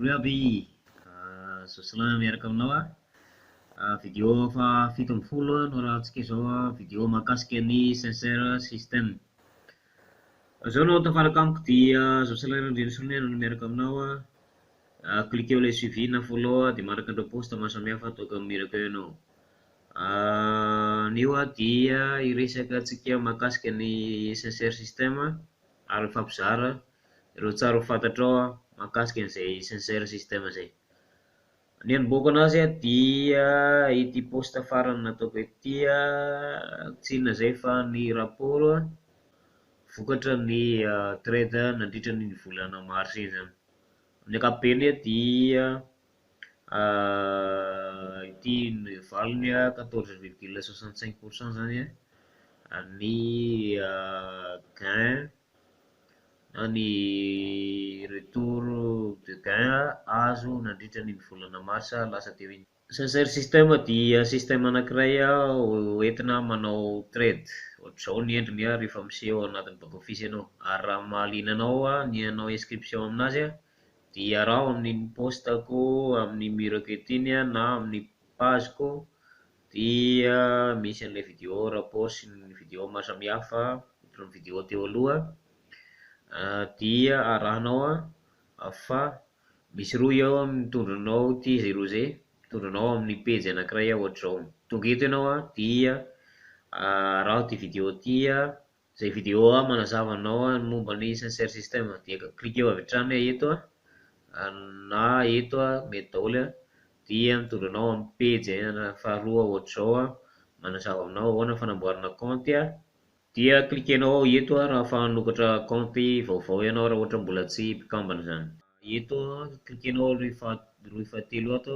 Roy aby, Zosilay miaraka aminao vidéo fa 17 no arahantsika izao vidéo mahakasika ny senseur système. Izao no tafaraka amiko dia Zosilay Randrianasonena no miaraka aminao cliquez ilay suivi na follow dia manaraka an'ireo post maro samihafa ataoko mirako eo ianao. Nio dia hiresaka antsika mahakasika ny senseur système ary mifampizara ireo tsara ho fantatrao mahakasika an'izay senseur système izay. Ny hanomboako anazy dia ity post farany nataoko ety tsy inona izay fa ny rapport vokatra ny trade nandritra ny volana mars iny zany. Amin'ny ankapobeny dia ity valiny 14,65% zany ny gain na ny retour de gain azo nandritra ny volana mars lasa teo iny. Senseur système dia système anankiray entina manao trade, ohatr'izao ny endriny rehefa miseho anatin'ny back office ianao, ary raha mahaliana anao ny hanao inscription aminazy dia raha amin'ny postako amin'ny mirako ety iny na amin'ny pageko dia misy an'ilay vidéo rapport sy ny vidéo maro samihafa ohatran'ny vidéo teo aloha dia arahanao fa misy roa eo mitondra anao ty zay roa zay, mitondra anao amin'ny page anankiray ohatr'izao. Tonga eto ianao dia araho ty vidéo ty zay vidéo manazava anao momba ny senseur système dia cliquez avy hatrany eto na eto mety daholo dia mitondra anao amin'ny page faharoa ohatr'izao manazava aminao ahoana fanamboarana compte dia cliquenao eto raha fa hanokatra compte vaovao ianao raha ohatra mbola tsy mpikambana zany. Eto cliquenao roy fahatelo ato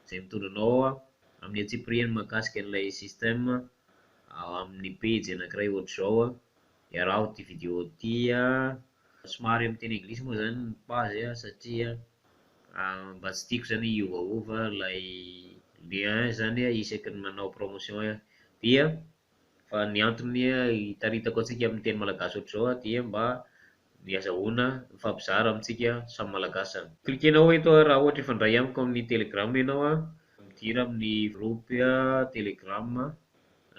izay mitondra anao amin'ny atsipiriany mahakasika an'ilay système amin'ny page anankiray ohatr'izao. Araho ty vidéo ty somary amin'ny teny anglisy moa zany ny page satria mba tsy tiako zany iovaova ilay lien zany isaky ny manao promotion dia fa ny antony hitaritako antsika amin'ny teny malagasy ohatr'izao dia mba azahoana mifampizara amintsika samy malagasy zany. Cliquenao eto raha ohatra ifandray amiko amin'ny telegram ianao midira amin'ny groupe telegram,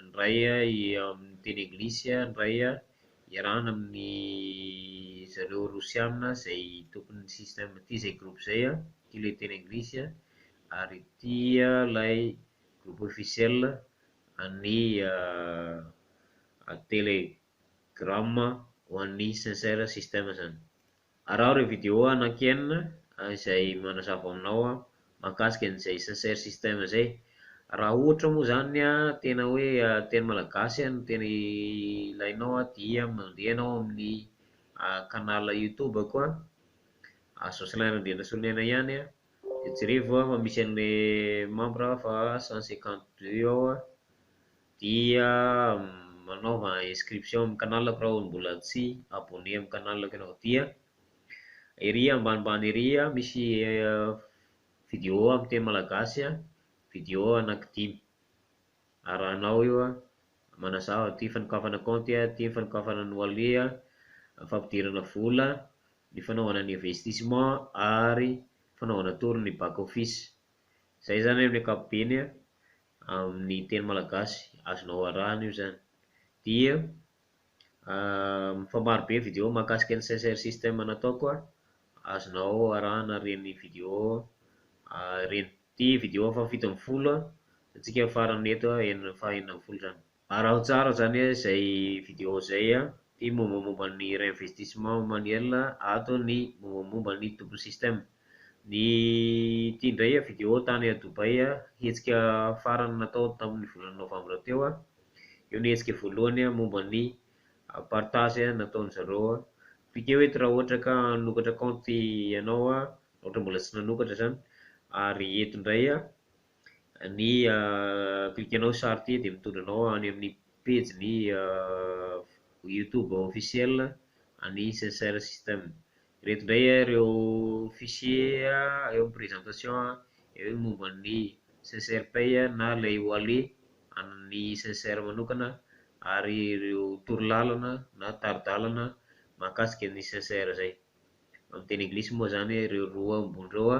ny ray amin'ny teny anglisy, ny ray iarahana amin'ny zareo rosiana izay tompon'ny système ty zay groupe zay ty ilay teny anglisy ary ity ilay groupe officiel ny telegram ho an'ny senseur système zany. Araho ireo vidéo anankienina izay manazava aminao mahakasika an'izay senseur système zay. Raha ohatra moa zany tena hoe teny malagasy no tena ilainao dia mandeha anao amin'ny canal YouTube koa Zosilay Randrianasonena ihany dia jereo fa misy an'ilay membre fa 152 ao dia manaova inscription amin'ny canalako raha mbola tsy abonné amin'ny canalako ianao dia ery ambanimbany ery misy vidéo amin'ny teny malagasy vidéo anankidimy arahanao io manazava ty fanokafana compte ty fanokafana annualité fampidirana vola ny fanaovana ny investissement ary fanaovana tory ny back office. Zay zany amin'ny ankapobeny amin'ny teny malagasy azonao arahana io zany dia fa marobe vidéo mahakasika ny senseur système nataoko azonao arahana reny vidéo reny. Ty vidéo fa 17 atsika farany eto fa 40 zany. Araho tsara zany izay vidéo zay ty mombamomba ny réinvestissement manuel ato ny mombamomba ny tombony système. Ny ty indray vidéo tany Dubai hetsika farany natao tamin'ny volana novambra teo eo ny hetsika voalohany momba ny partage nataony zareo. Cliquez eto raha ohatra ka hanokatra compte ianao ohatra mbola tsy nanokatra zany ary eto indray ny cliquenao sary ty dia mitondra anao any amin'ny page ny YouTube officiel ny senseur système. Reto indray ireo fichier eo amin'ny présentation eo momba ny senseur pay na ilay wallet an'ny senseur manokana ary ireo torolalana na taridalana mahakasika ny senseur zay. amin'ny teny anglisy moa zany ireo roa ambony reo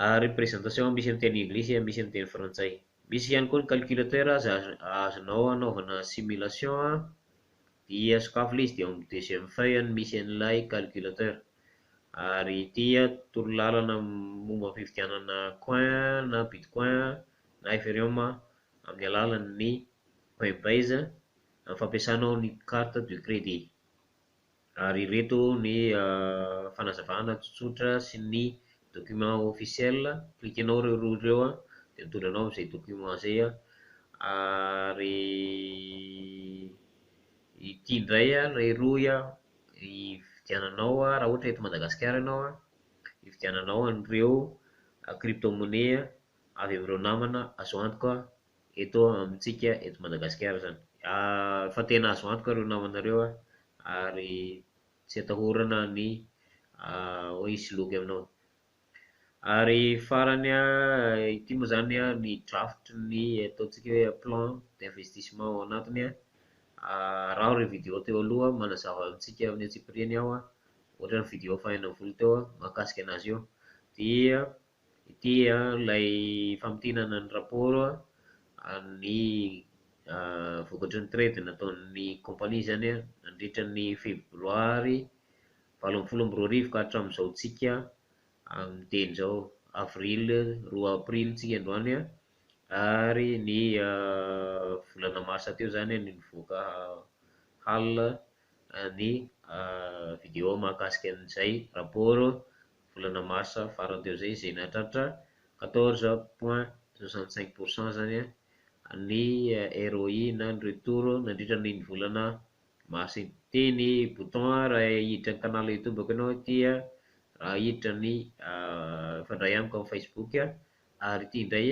ary présentation misy amin'ny teny anglisy misy amin'ny teny frantsay. Misy ihany koa ny calculateur azonao anaovana simulation dia sokafy ilay izy dia amin'ny deuxième feuille no misy an'ilay calculateur. Ary ity torolalana momba ny fividianana coin na bitcoin na ethereum amin'ny alalan'ny Coinbase amin'ny fampiasanao ny carte de crédit. Ary ireto ny fanazavana tsotsotra sy ny document officiel, klikanao ireo roa ireo dia mitondra anao amin'izay document izay ary ity indray ilay roa hividiananao raha ohatra eto Madagasikara ianao hividiananao an'ireo crypto-monnaie avy amin'ireo namana azo antoka eto amintsika eto Madagasikara zany. Fa tena azo antoka ireo namanareo ary tsy atahorana ny hoe hisy loky aminao. Ary farany ity moa zany ny draft ny ataontsika hoe plan d'investissement ao anatiny raha ireo video teo aloha manazava antsika amin'ny atsipiriany aho ohatra ny video faha 40 teo mahakasika anazy io, dia ity ilay fampintinana ny rapport ny vokatry ny trade nataon'ny compagnie zany nandritra ny febroary 24 ka hatramin'izao tsika amin'ny teny zao avril 2 april tsika androany ary ny volana marsa teo zany ny nivoaka HAL ny video mahakasika an'izay rapport volana marsa farany teo zay izay nahatratra 14,65% zany ny ROI na ny retour nandritra ny volana mars iny. Teny bouton raha hiditra ny canal YouTube ko ianao dia raha hiditra ny fandray amiko amin'ny Facebook ary ity indray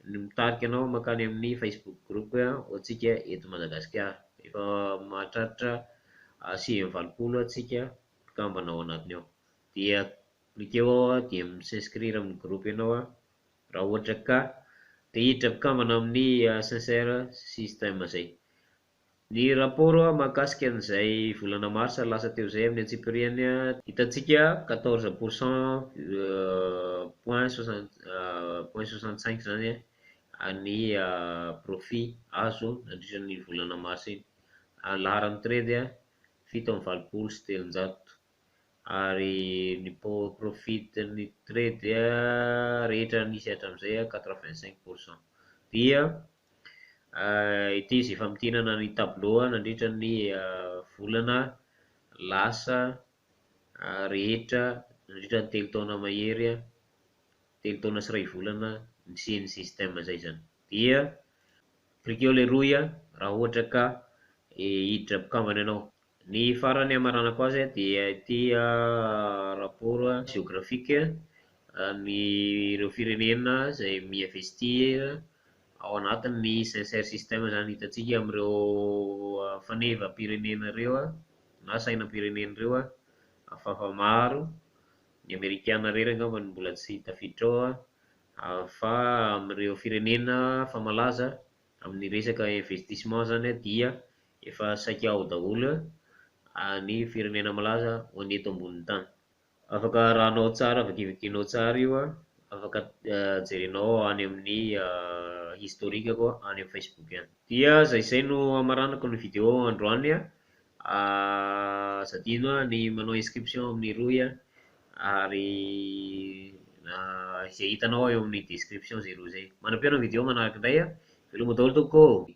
ny mitarika anao makany amin'ny Facebook group hoantsika eto Madagasikara. Efa mahatratra 9valopolo atsika mpikambana ao anatiny ao, dia klikeo ao dia m'inscrire amin'ny groupe ianao raha ohatra ka te hiditra mpikambana amin'ny sincère système zay. Ny rapport mahakasika an'izay volana marsa lasa teo zay amin'ny atsipiriany hitantsika 14,65 zany ny profit azo nandritra ny volana marsa iny. Laharan'ny trade 7,valopolo sy 300 ary ny profit ny trade rehetra nisy hatramin'izay 85%. Dia ity izay fampintinana ny tableau nandritra ny volana lasa rehetra nandritra ny 3 taona mahery 3 taona sy 2 volana nisian'ny système zay zany. Dia klikeo ilay roa raha ohatra ka hiditra mpikambana ianao. Ny farany amaranako azy dia ity rapport géographique ny ireo firenena izay mi-investir ao anatin'ny sincère système zany hitantsika amin'ireo faneva-pirenena ireo na sainam-pirenena ireo hafahafa maro. Ny amerikana irery angamba mbola tsy tafiditra ao fa amin'ireo firenena fa malaza amin'ny resaka investissement zany dia efa saika ao daholo ny firenena malaza ho any eto ambonin'ny tany. Afaka arahanao tsara, afaka ivakianao tsara io afaka jerenao any amin'ny historikako any amin'ny Facebook any. Dia zay no amaranako ny video androany zadino ny manao inscription amin'ny roa ary izay hitanao eo amin'ny description zay roa zay. Manam-piano ny video manaraka indray veloma daholo tompoko.